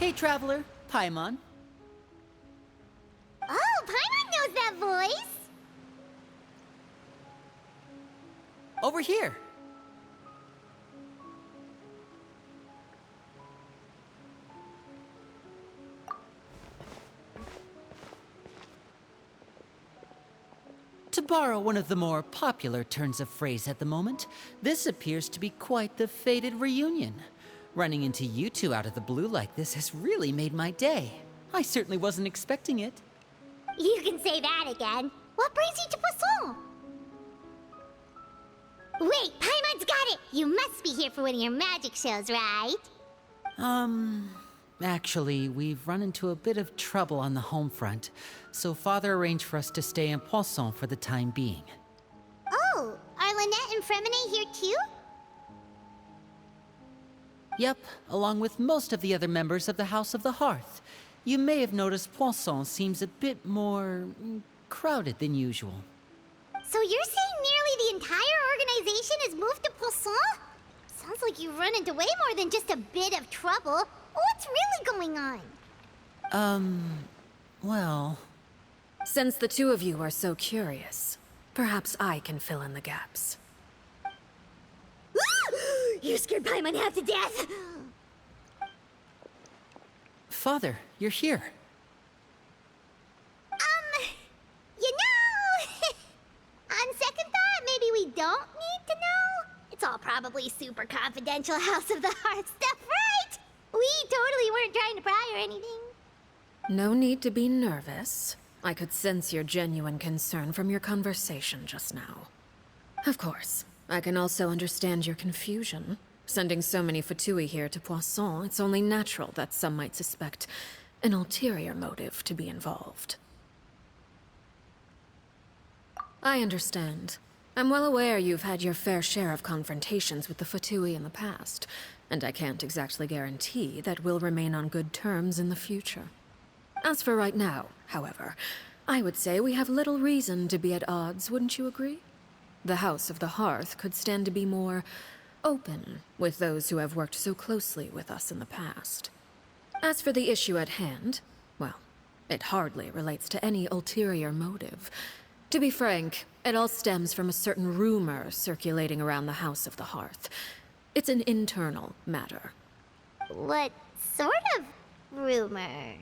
Hey, traveler. Paimon. Oh, Paimon knows that voice! Over here. To borrow one of the more popular turns of phrase at the moment, this appears to be quite the fated reunion. Running into you two out of the blue like this has really made my day. I certainly wasn't expecting it. You can say that again. What brings you to Poisson? Wait, Paimon's got it! You must be here for one of your magic shows, right? Actually, we've run into a bit of trouble on the home front, so Father arranged for us to stay in Poisson for the time being. Oh, are Lynette and Fremine here too? Yep, along with most of the other members of the House of the Hearth. You may have noticed Poisson seems a bit more crowded than usual. So you're saying nearly the entire organization has moved to Poisson? Sounds like you've run into way more than just a bit of trouble. What's really going on? Well... Since the two of you are so curious, perhaps I can fill in the gaps. You scared Paimon half to death! Father, you're here. You know... on second thought, maybe we don't need to know. It's all probably super confidential House of the Heart stuff, right? We totally weren't trying to pry or anything. No need to be nervous. I could sense your genuine concern from your conversation just now. Of course, I can also understand your confusion. Sending so many Fatui here to Poisson, it's only natural that some might suspect an ulterior motive to be involved. I understand. I'm well aware you've had your fair share of confrontations with the Fatui in the past, and I can't exactly guarantee that we'll remain on good terms in the future. As for right now, however, I would say we have little reason to be at odds, wouldn't you agree? The House of the Hearth could stand to be more open with those who have worked so closely with us in the past. As for the issue at hand, well, it hardly relates to any ulterior motive. To be frank, it all stems from a certain rumor circulating around the House of the Hearth. It's an internal matter. What sort of rumor?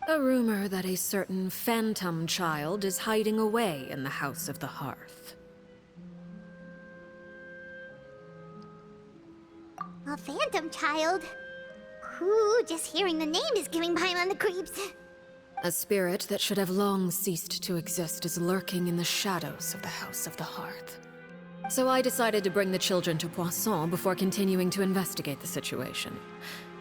A rumor that a certain phantom child is hiding away in the House of the Hearth. A phantom child? Ooh, just hearing the name is giving Paimon the creeps. A spirit that should have long ceased to exist is lurking in the shadows of the House of the Hearth. So I decided to bring the children to Poisson before continuing to investigate the situation.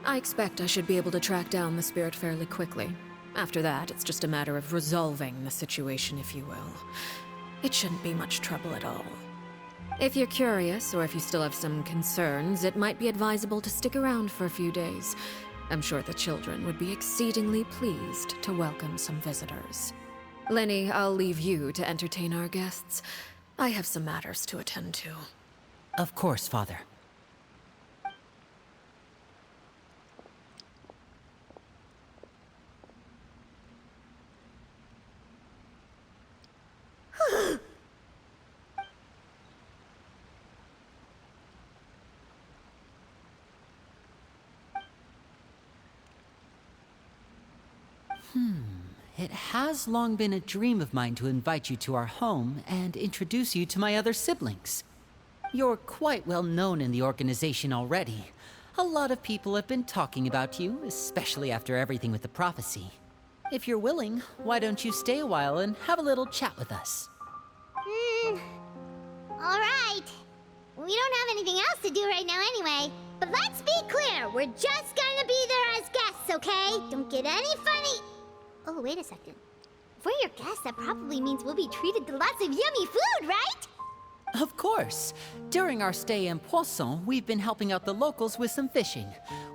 I expect I should be able to track down the spirit fairly quickly. After that, it's just a matter of resolving the situation, if you will. It shouldn't be much trouble at all. If you're curious, or if you still have some concerns, it might be advisable to stick around for a few days. I'm sure the children would be exceedingly pleased to welcome some visitors. Lenny, I'll leave you to entertain our guests. I have some matters to attend to. Of course, Father. It has long been a dream of mine to invite you to our home and introduce you to my other siblings. You're quite well known in the organization already. A lot of people have been talking about you, especially after everything with the prophecy. If you're willing, why don't you stay a while and have a little chat with us? Alright. We don't have anything else to do right now anyway. But let's be clear, we're just gonna be there as guests, okay? Don't get any funny... Oh, wait a second. If we're your guests, that probably means we'll be treated to lots of yummy food, right? Of course. During our stay in Poisson, we've been helping out the locals with some fishing.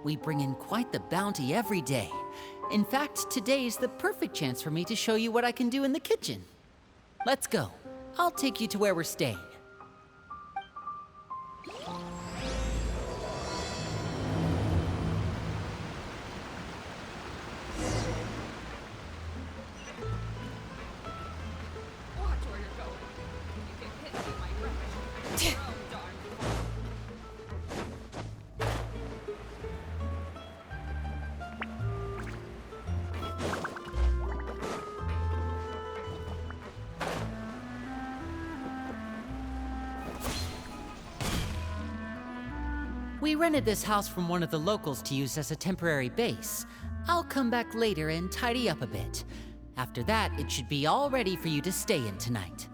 We bring in quite the bounty every day. In fact, today's the perfect chance for me to show you what I can do in the kitchen. Let's go. I'll take you to where we're staying. We rented this house from one of the locals to use as a temporary base. I'll come back later and tidy up a bit. After that, it should be all ready for you to stay in tonight.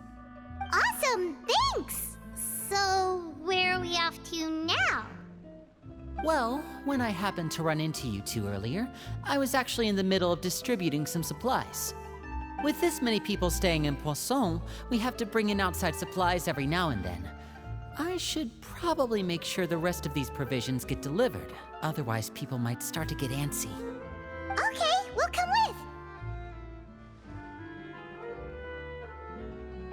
Awesome, thanks! So, where are we off to now? Well, when I happened to run into you two earlier, I was actually in the middle of distributing some supplies. With this many people staying in Poisson, we have to bring in outside supplies every now and then. I should probably make sure the rest of these provisions get delivered, otherwise people might start to get antsy. Okay, we'll come with!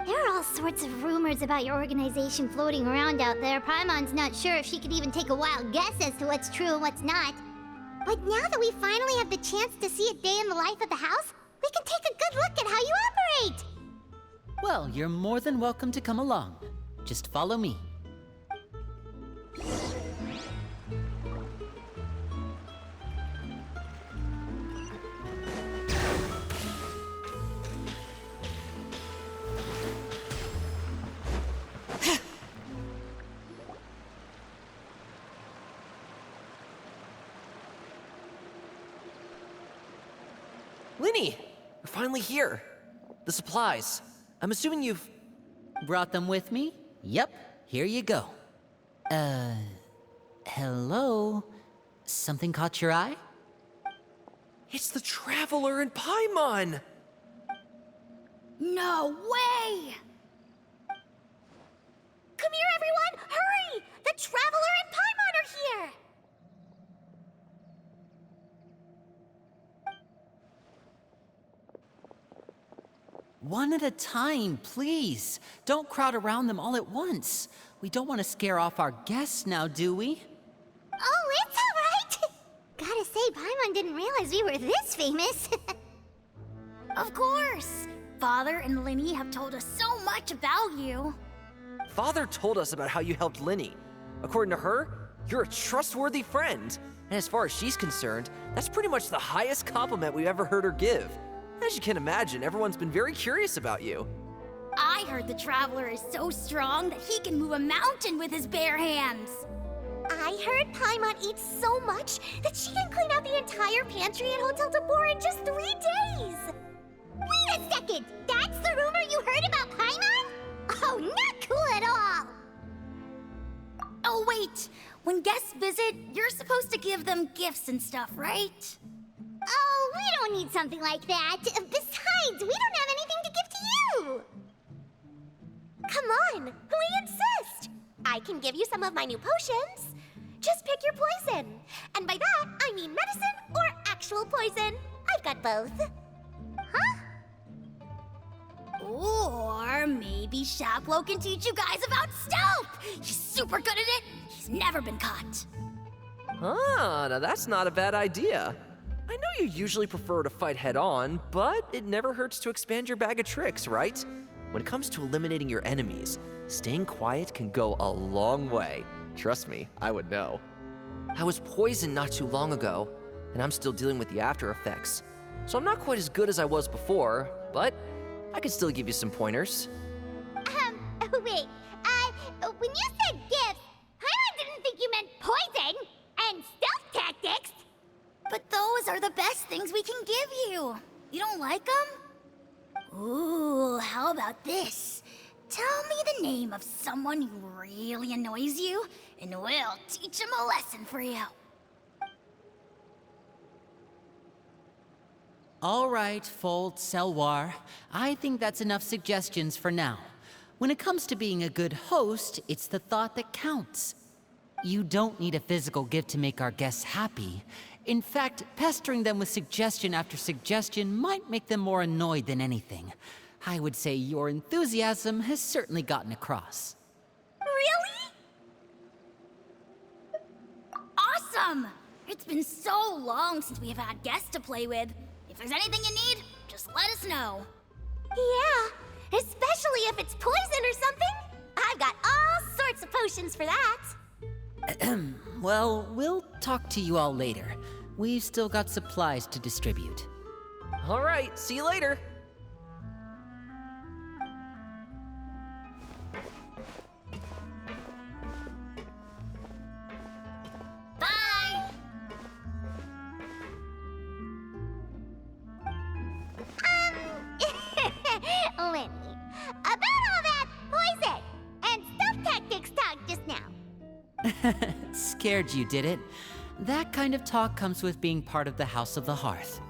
There are all sorts of rumors about your organization floating around out there. Paimon's not sure if she could even take a wild guess as to what's true and what's not. But now that we finally have the chance to see a day in the life of the house, we can take a good look at how you operate! Well, you're more than welcome to come along. Just follow me. Linny, you're finally here. The supplies. I'm assuming you've... Brought them with me? Yep, here you go. Hello? Something caught your eye? It's the Traveler and Paimon! No way! Come here, everyone! Hurry! The Traveler and Paimon are here! One at a time, please. Don't crowd around them all at once. We don't want to scare off our guests now, do we? Oh, it's all right! Gotta say, Paimon didn't realize we were this famous. Of course! Father and Linny have told us so much about you. Father told us about how you helped Linny. According to her, you're a trustworthy friend. And as far as she's concerned, that's pretty much the highest compliment we've ever heard her give. As you can imagine, everyone's been very curious about you. I heard the Traveler is so strong that he can move a mountain with his bare hands. I heard Paimon eats so much that she can clean out the entire pantry at Hotel de Boer in just 3 days! Wait a second! That's the rumor you heard about Paimon? Oh, not cool at all! Oh wait, when guests visit, you're supposed to give them gifts and stuff, right? Oh, we don't need something like that. Besides, we don't have anything to give to you! Come on, we insist! I can give you some of my new potions. Just pick your poison. And by that, I mean medicine or actual poison. I've got both. Huh? Or maybe Shaplo can teach you guys about stealth! He's super good at it! He's never been caught. Ah, now that's not a bad idea. I know you usually prefer to fight head-on, but it never hurts to expand your bag of tricks, right? When it comes to eliminating your enemies, staying quiet can go a long way. Trust me, I would know. I was poisoned not too long ago, and I'm still dealing with the after effects. So I'm not quite as good as I was before, but I can still give you some pointers. Wait, when you said gifts, Paimon didn't think you meant poison and stealth tactics. But those are the best things we can give you. You don't like them? Ooh, how about this? Tell me the name of someone who really annoys you, and we'll teach him a lesson for you. All right, Fold Selwar. I think that's enough suggestions for now. When it comes to being a good host, it's the thought that counts. You don't need a physical gift to make our guests happy. In fact, pestering them with suggestion after suggestion might make them more annoyed than anything. I would say your enthusiasm has certainly gotten across. Really? Awesome! It's been so long since we have had guests to play with. If there's anything you need, just let us know. Yeah, especially if it's poison or something. I've got all sorts of potions for that. Well, we'll talk to you all later. We've still got supplies to distribute. All right, see you later. Scared you, did it? That kind of talk comes with being part of the House of the Hearth.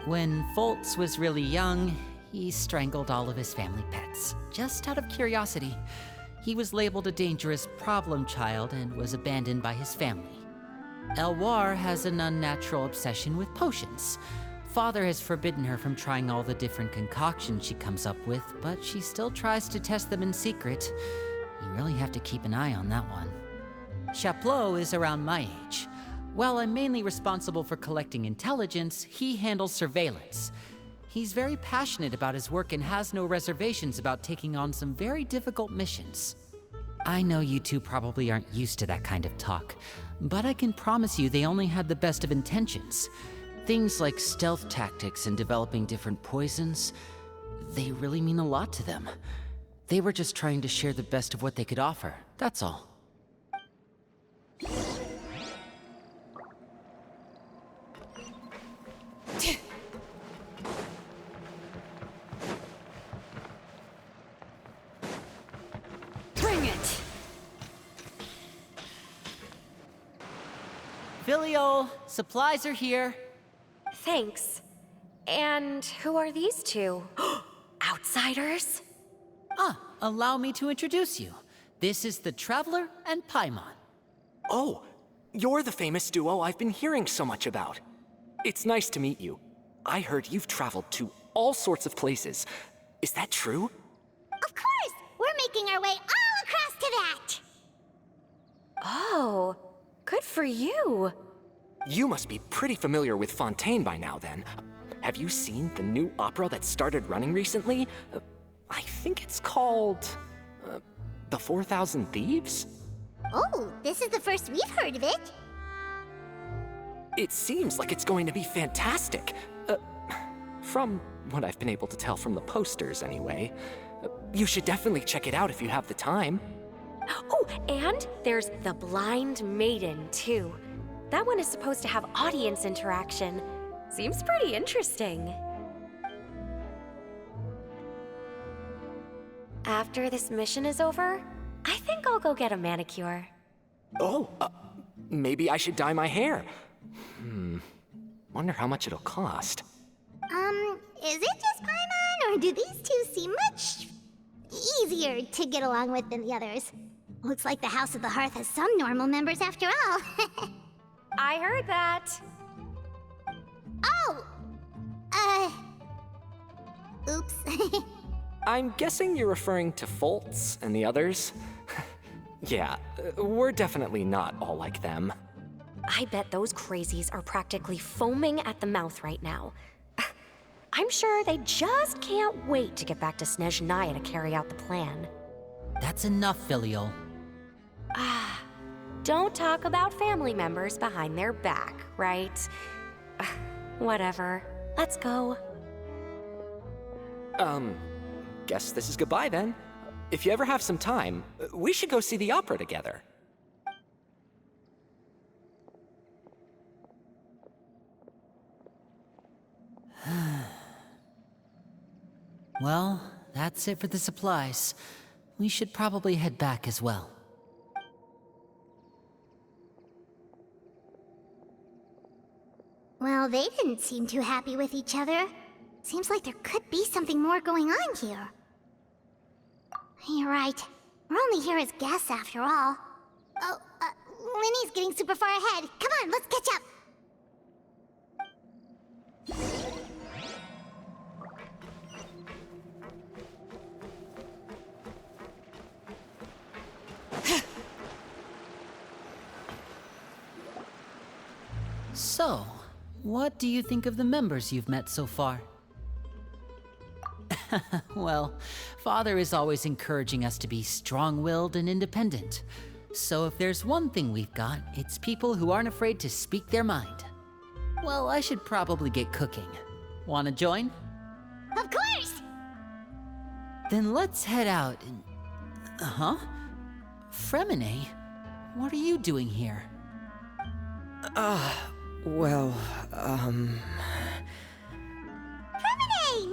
When Foltz was really young, he strangled all of his family pets, just out of curiosity. He was labeled a dangerous problem child and was abandoned by his family. Elwar has an unnatural obsession with potions. Father has forbidden her from trying all the different concoctions she comes up with, but she still tries to test them in secret. You really have to keep an eye on that one. Chaplot is around my age. While I'm mainly responsible for collecting intelligence, he handles surveillance. He's very passionate about his work and has no reservations about taking on some very difficult missions. I know you two probably aren't used to that kind of talk, but I can promise you they only had the best of intentions. Things like stealth tactics and developing different poisons, they really mean a lot to them. They were just trying to share the best of what they could offer, that's all. Bring it! Filiol, supplies are here. Thanks. And who are these two? Outsiders? Allow me to introduce you. This is the Traveler and Paimon. Oh, you're the famous duo I've been hearing so much about. It's nice to meet you. I heard you've traveled to all sorts of places. Is that true? Of course! We're making our way all across to that! Oh, good for you. You must be pretty familiar with Fontaine by now, then. Have you seen the new opera that started running recently? I think it's called... The 4,000 Thieves? Oh, this is the first we've heard of it. It seems like it's going to be fantastic. From what I've been able to tell from the posters, anyway. You should definitely check it out if you have the time. Oh, and there's The Blind Maiden, too. That one is supposed to have audience interaction. Seems pretty interesting. After this mission is over, I think I'll go get a manicure. Oh, maybe I should dye my hair. Wonder how much it'll cost. Is it just Paimon, or do these two seem much easier to get along with than the others? Looks like the House of the Hearth has some normal members after all. I heard that. Oh! Oops. I'm guessing you're referring to Foltz and the others? Yeah, we're definitely not all like them. I bet those crazies are practically foaming at the mouth right now. I'm sure they just can't wait to get back to Snezhnaya to carry out the plan. That's enough, Filiol. Don't talk about family members behind their back, right? Whatever. Let's go. Guess this is goodbye then. If you ever have some time, we should go see the opera together. Well, that's it for the supplies. We should probably head back as well. Well, they didn't seem too happy with each other. Seems like there could be something more going on here. You're right. We're only here as guests after all. Oh, Linny's getting super far ahead. Come on, let's catch up. So, what do you think of the members you've met so far? Well, Father is always encouraging us to be strong-willed and independent. So if there's one thing we've got, it's people who aren't afraid to speak their mind. Well, I should probably get cooking. Wanna join? Of course! Then let's head out and... Fremine? What are you doing here? Fremine!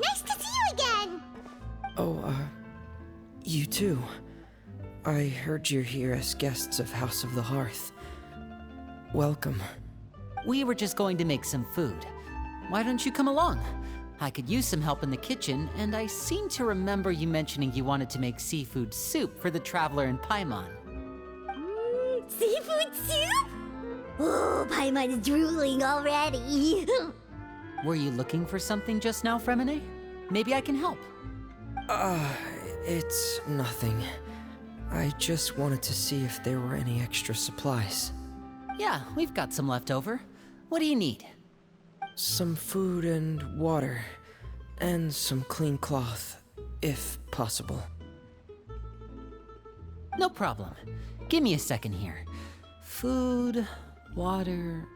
Nice to see you again! You too. I heard you're here as guests of House of the Hearth. Welcome. We were just going to make some food. Why don't you come along? I could use some help in the kitchen, and I seem to remember you mentioning you wanted to make seafood soup for the traveler in Paimon. Seafood soup? Oh, Paimon is drooling already. Were you looking for something just now, Fremine? Maybe I can help. It's nothing. I just wanted to see if there were any extra supplies. Yeah, we've got some left over. What do you need? Some food and water, and some clean cloth, if possible. No problem. Give me a second here. Food, water...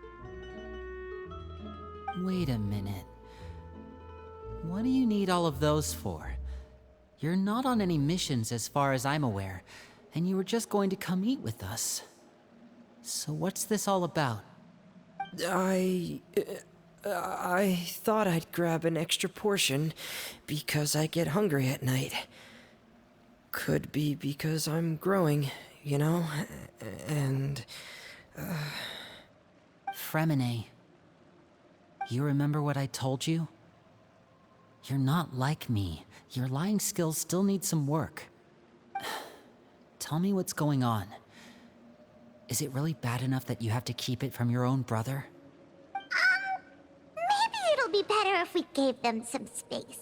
Wait a minute. What do you need all of those for? You're not on any missions as far as I'm aware, and you were just going to come eat with us. So what's this all about? I thought I'd grab an extra portion because I get hungry at night. Could be because I'm growing, you know, and... Fremine, you remember what I told you? You're not like me. Your lying skills still need some work. Tell me what's going on. Is it really bad enough that you have to keep it from your own brother? Maybe it'll be better if we gave them some space.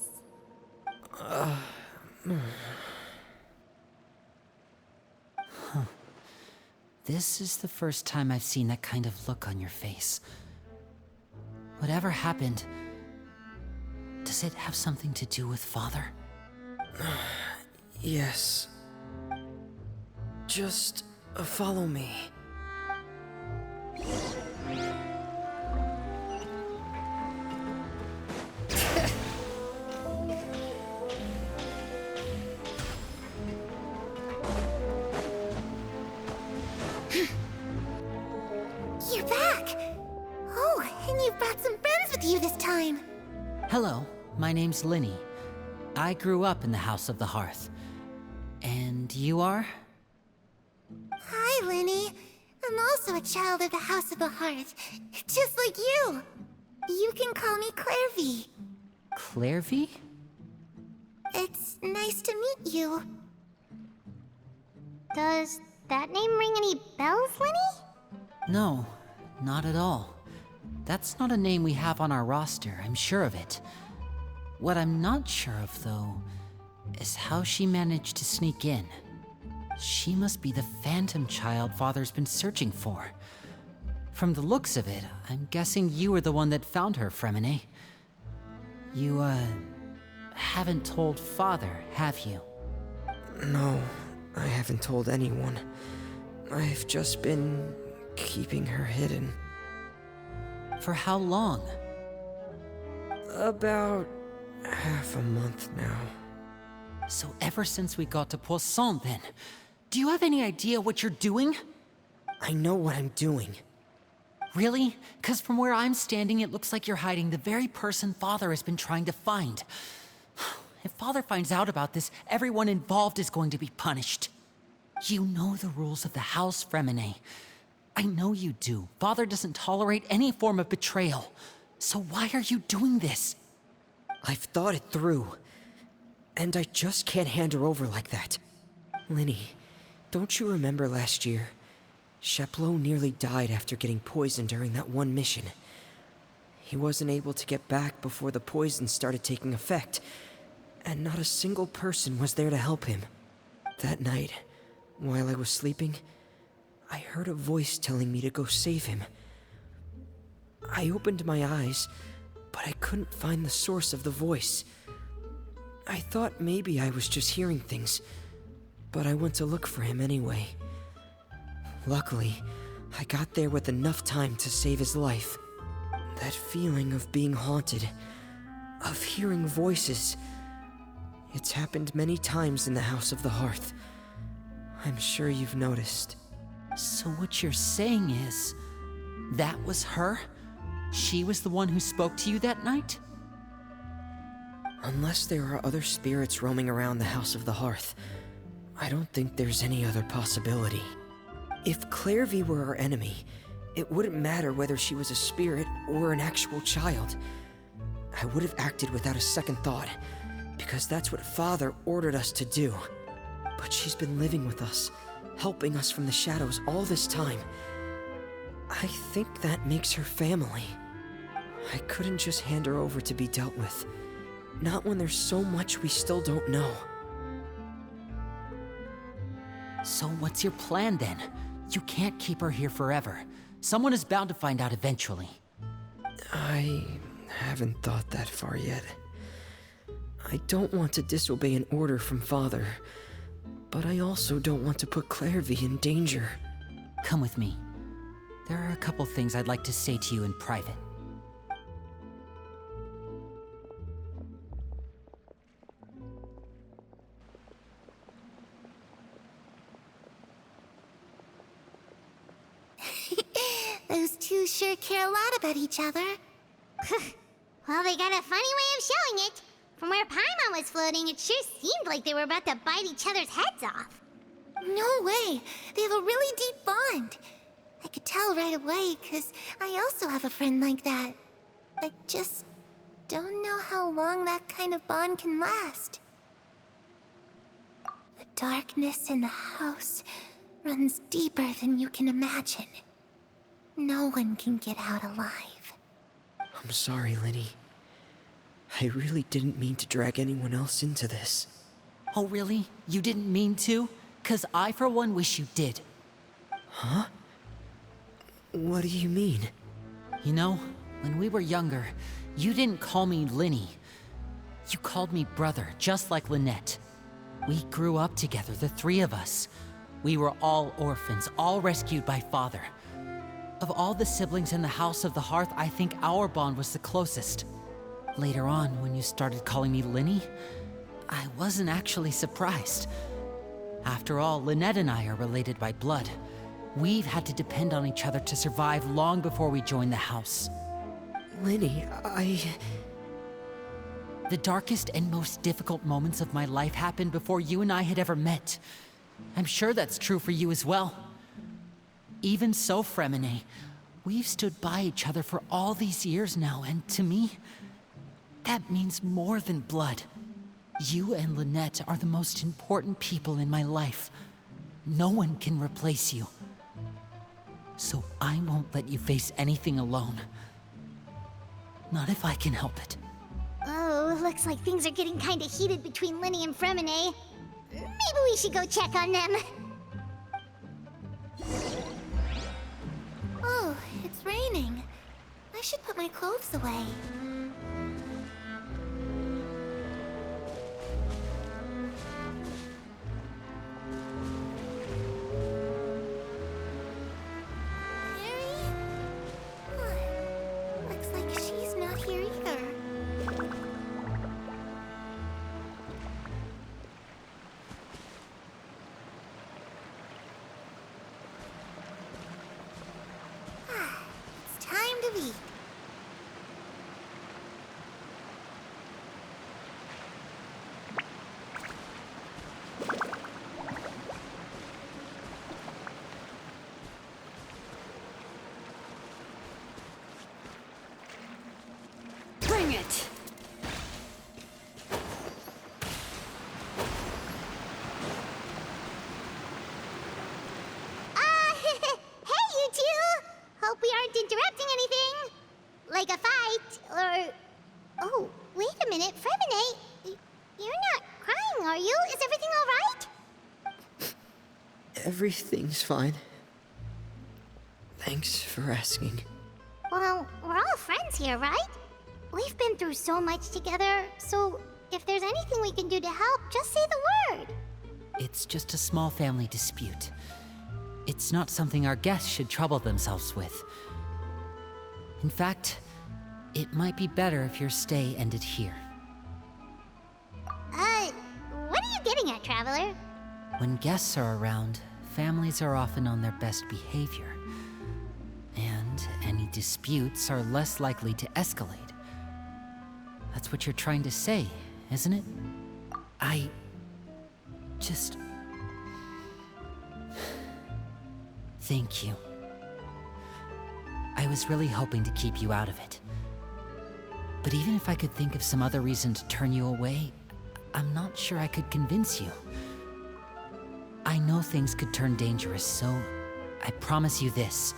This is the first time I've seen that kind of look on your face. Whatever happened, does it have something to do with Father? Yes. Just follow me. You're back! Oh, and you've brought some friends with you this time. Hello, my name's Linny. I grew up in the House of the Hearth. And you are? Hi, Linny. I'm also a child of the House of the Hearth, just like you. You can call me Clairvy. Clairvy? It's nice to meet you. Does that name ring any bells, Linny? No, not at all. That's not a name we have on our roster, I'm sure of it. What I'm not sure of, though, is how she managed to sneak in. She must be the phantom child Father's been searching for. From the looks of it, I'm guessing you were the one that found her, Fremine. You, haven't told Father, have you? No, I haven't told anyone. I've just been keeping her hidden. For how long? About half a month now. So ever since we got to Poisson, then. Do you have any idea what you're doing? I know what I'm doing. Really? 'Cause from where I'm standing, it looks like you're hiding the very person Father has been trying to find. If Father finds out about this, everyone involved is going to be punished. You know the rules of the house, Fremine. I know you do. Father doesn't tolerate any form of betrayal. So why are you doing this? I've thought it through. And I just can't hand her over like that. Linny, don't you remember last year? Chapleau nearly died after getting poisoned during that one mission. He wasn't able to get back before the poison started taking effect, and not a single person was there to help him. That night, while I was sleeping, I heard a voice telling me to go save him. I opened my eyes, but I couldn't find the source of the voice. I thought maybe I was just hearing things, but I went to look for him anyway. Luckily, I got there with enough time to save his life. That feeling of being haunted, of hearing voices, it's happened many times in the House of the Hearth. I'm sure you've noticed. So what you're saying is, that was her? She was the one who spoke to you that night? Unless there are other spirits roaming around the House of the Hearth, I don't think there's any other possibility. If Clairvy were our enemy, it wouldn't matter whether she was a spirit or an actual child. I would have acted without a second thought, because that's what Father ordered us to do. But she's been living with us, helping us from the shadows all this time. I think that makes her family. I couldn't just hand her over to be dealt with. Not when there's so much we still don't know. So what's your plan then? You can't keep her here forever. Someone is bound to find out eventually. I haven't thought that far yet. I don't want to disobey an order from Father, but I also don't want to put Clairvy in danger. Come with me. There are a couple things I'd like to say to you in private. Those two sure care a lot about each other. Well, they got a funny way of showing it. From where Paimon was floating, it sure seemed like they were about to bite each other's heads off. No way! They have a really deep bond. I could tell right away, because I also have a friend like that. I just don't know how long that kind of bond can last. The darkness in the house runs deeper than you can imagine. No one can get out alive. I'm sorry, Linny. I really didn't mean to drag anyone else into this. Oh really? You didn't mean to? 'Cause I for one wish you did. Huh? What do you mean? You know, when we were younger, you didn't call me Linny. You called me brother, just like Lynette. We grew up together, the three of us. We were all orphans, all rescued by Father. Of all the siblings in the House of the Hearth, I think our bond was the closest. Later on, when you started calling me Linny, I wasn't actually surprised. After all, Lynette and I are related by blood. We've had to depend on each other to survive long before we joined the house. Linny, The darkest and most difficult moments of my life happened before you and I had ever met. I'm sure that's true for you as well. Even so, Fremine, we've stood by each other for all these years now, and to me, that means more than blood. You and Lynette are the most important people in my life. No one can replace you. So I won't let you face anything alone. Not if I can help it. Oh, looks like things are getting kinda heated between Linny and Fremine. Maybe we should go check on them. Oh, it's raining. I should put my clothes away. Mary? Huh. Looks like she's not here either. It's time to eat. Bring it! Hey, you two! Hope we aren't interrupting anything. Like a fight, or... Oh, wait a minute, Fremine. You're not crying, are you? Is everything alright? everything's fine. Thanks for asking. Well, we're all friends here, right? We've been through so much together, so if there's anything we can do to help, just say the word. It's just a small family dispute. It's not something our guests should trouble themselves with. In fact, it might be better if your stay ended here. What are you getting at, Traveler? When guests are around, families are often on their best behavior. And any disputes are less likely to escalate. That's what you're trying to say, isn't it? I just Thank you. I was really hoping to keep you out of it. But even if I could think of some other reason to turn you away, I'm not sure I could convince you. I know things could turn dangerous, so I promise you this.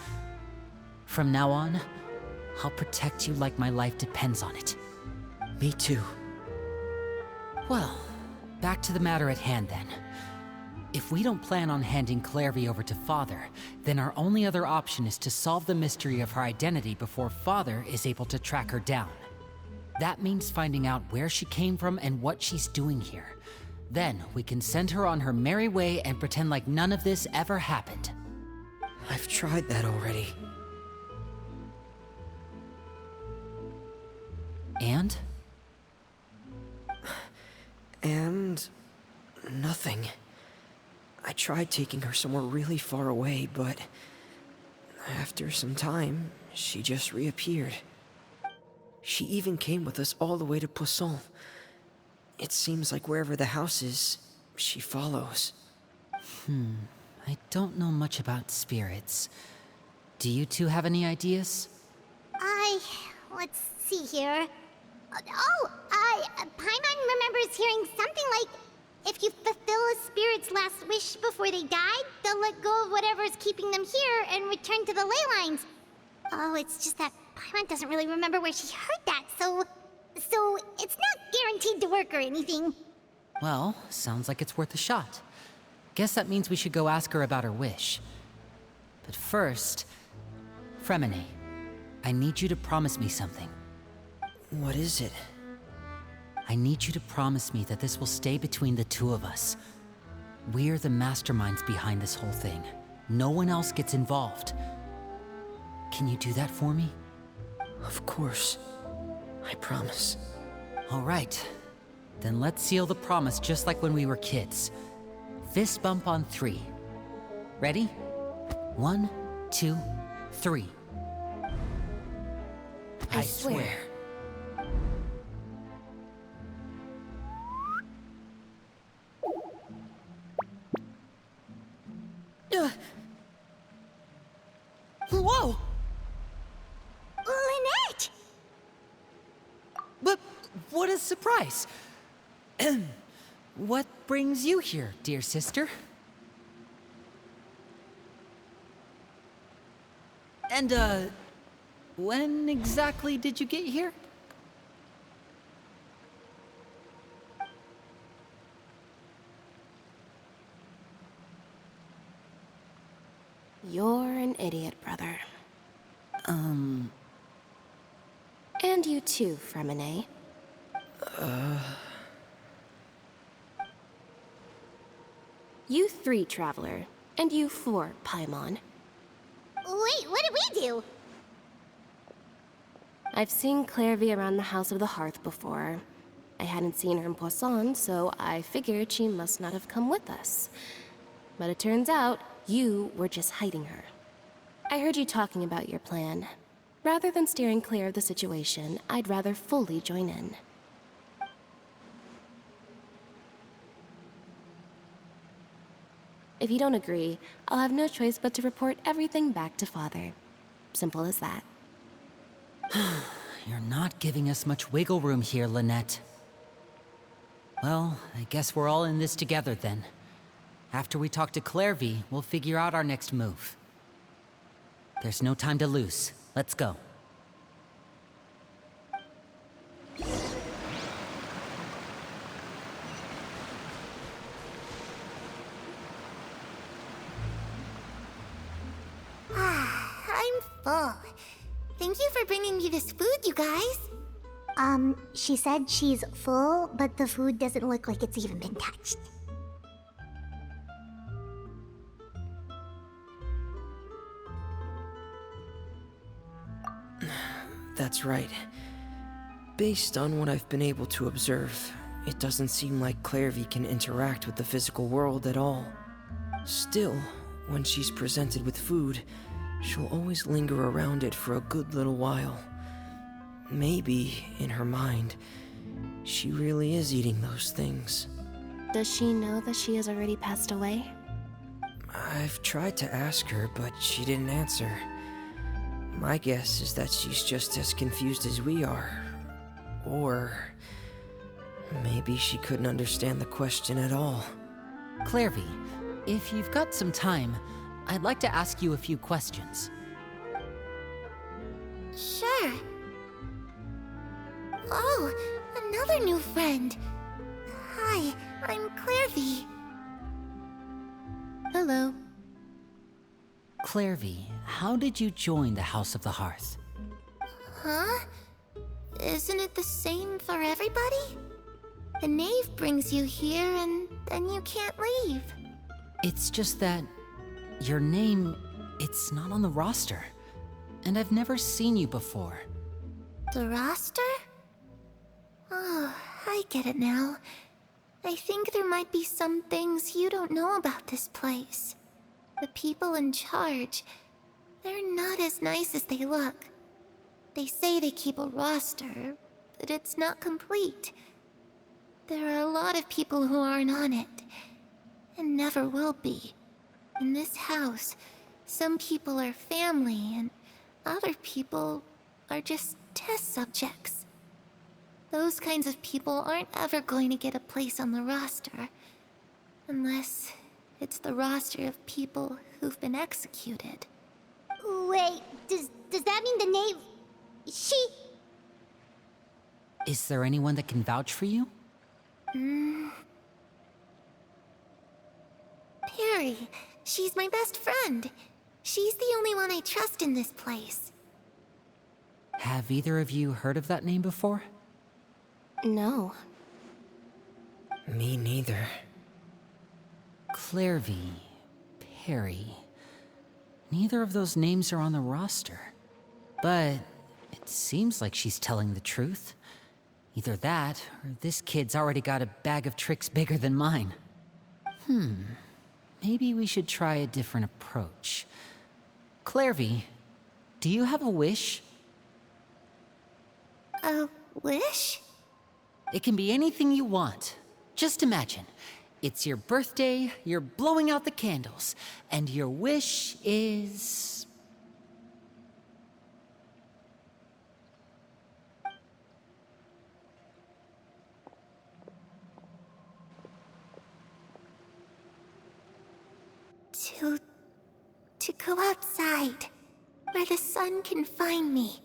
From now on, I'll protect you like my life depends on it. Me too. Well, back to the matter at hand then. If we don't plan on handing Clairvy over to Father, then our only other option is to solve the mystery of her identity before Father is able to track her down. That means finding out where she came from and what she's doing here. Then we can send her on her merry way and pretend like none of this ever happened. I've tried that already. And? And... nothing. I tried taking her somewhere really far away, but... after some time, she just reappeared. She even came with us all the way to Poisson. It seems like wherever the house is, she follows. I don't know much about spirits. Do you two have any ideas? Let's see here. Paimon remembers hearing something like, if you fulfill a spirit's last wish before they died, they'll let go of whatever's keeping them here and return to the ley lines. Oh, it's just that Paimon doesn't really remember where she heard that, so it's not guaranteed to work or anything. Well, sounds like it's worth a shot. Guess that means we should go ask her about her wish. But first, Fremine, I need you to promise me something. What is it? I need you to promise me that this will stay between the two of us. We're the masterminds behind this whole thing. No one else gets involved. Can you do that for me? Of course. I promise. All right. Then let's seal the promise just like when we were kids. Fist bump on 3. Ready? 1, 2, 3. I swear. Whoa! Lynette! But what a surprise! What brings you here, dear sister? And, when exactly did you get here? You're an idiot, brother. And you too, Fremine. You 3, Traveler. And you 4, Paimon. Wait, what did we do? I've seen Clairvy around the House of the Hearth before. I hadn't seen her in Poisson, so I figured she must not have come with us. But it turns out, you were just hiding her. I heard you talking about your plan. Rather than steering clear of the situation, I'd rather fully join in. If you don't agree, I'll have no choice but to report everything back to Father. Simple as that. You're not giving us much wiggle room here, Lynette. Well, I guess we're all in this together then. After we talk to Clairvy, we'll figure out our next move. There's no time to lose. Let's go. I'm full. Thank you for bringing me this food, you guys. She said she's full, but the food doesn't look like it's even been touched. That's right. Based on what I've been able to observe, it doesn't seem like Clairvy can interact with the physical world at all. Still, when she's presented with food, she'll always linger around it for a good little while. Maybe, in her mind, she really is eating those things. Does she know that she has already passed away? I've tried to ask her, but she didn't answer. My guess is that she's just as confused as we are. Or maybe she couldn't understand the question at all. Clairvy, if you've got some time, I'd like to ask you a few questions. Sure. Oh, another new friend. Hi, I'm Clairvy. Hello. Clairvy, how did you join the House of the Hearth? Huh? Isn't it the same for everybody? The knave brings you here and then you can't leave. It's just that your name, it's not on the roster. And I've never seen you before. The roster? Oh, I get it now. I think there might be some things you don't know about this place. The people in charge, they're not as nice as they look. They say they keep a roster, but it's not complete. There are a lot of people who aren't on it, and never will be. In this house, some people are family, and other people are just test subjects. Those kinds of people aren't ever going to get a place on the roster, unless it's the roster of people who've been executed. Wait, does that mean the knave... She... Is there anyone that can vouch for you? Perry, she's my best friend. She's the only one I trust in this place. Have either of you heard of that name before? No. Me neither. Clairvy, Perry. Neither of those names are on the roster. But it seems like she's telling the truth. Either that, or this kid's already got a bag of tricks bigger than mine. Maybe we should try a different approach. Clairvy, do you have a wish? A wish? It can be anything you want. Just imagine. It's your birthday, you're blowing out the candles, and your wish is... To go outside, where the sun can find me.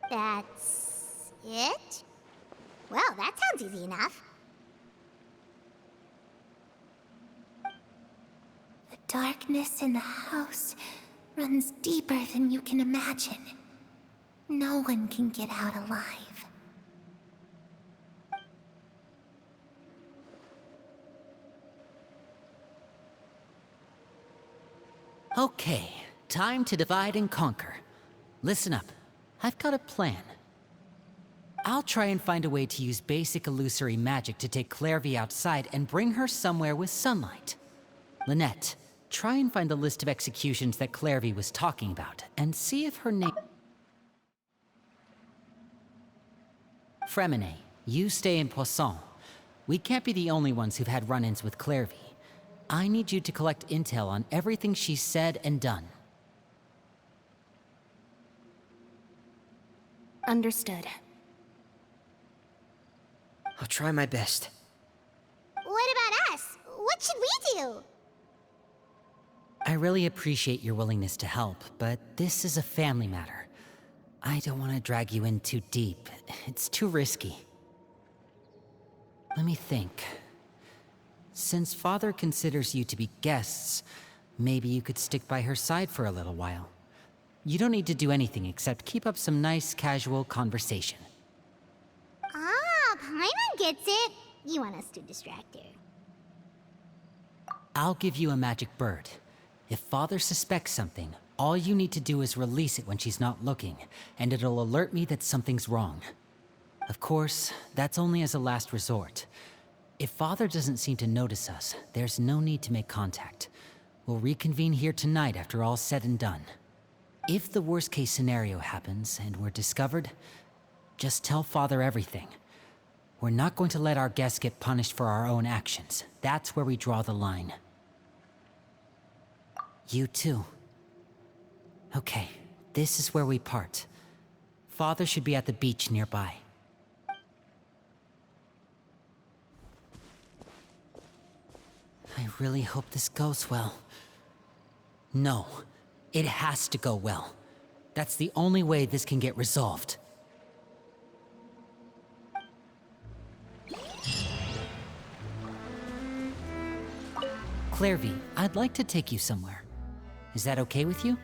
That's... it? Well, that sounds easy enough. The darkness in the house runs deeper than you can imagine. No one can get out alive. Okay, time to divide and conquer. Listen up, I've got a plan. I'll try and find a way to use basic illusory magic to take Clairvy outside and bring her somewhere with sunlight. Lynette, try and find the list of executions that Clairvy was talking about, and see if her name... Fremine, you stay in Poisson. We can't be the only ones who've had run-ins with Clairvy. I need you to collect intel on everything she's said and done. Understood. I'll try my best. What about us? What should we do? I really appreciate your willingness to help, but this is a family matter. I don't want to drag you in too deep. It's too risky. Let me think. Since Father considers you to be guests, maybe you could stick by her side for a little while. You don't need to do anything except keep up some nice, casual conversation. Ah, Paimon gets it. You want us to distract her. I'll give you a magic bird. If Father suspects something, all you need to do is release it when she's not looking, and it'll alert me that something's wrong. Of course, that's only as a last resort. If Father doesn't seem to notice us, there's no need to make contact. We'll reconvene here tonight after all's said and done. If the worst-case scenario happens and we're discovered, just tell Father everything. We're not going to let our guests get punished for our own actions. That's where we draw the line. You too. Okay, this is where we part. Father should be at the beach nearby. I really hope this goes well. No, it has to go well. That's the only way this can get resolved. Clairvy, I'd like to take you somewhere. Is that okay with you?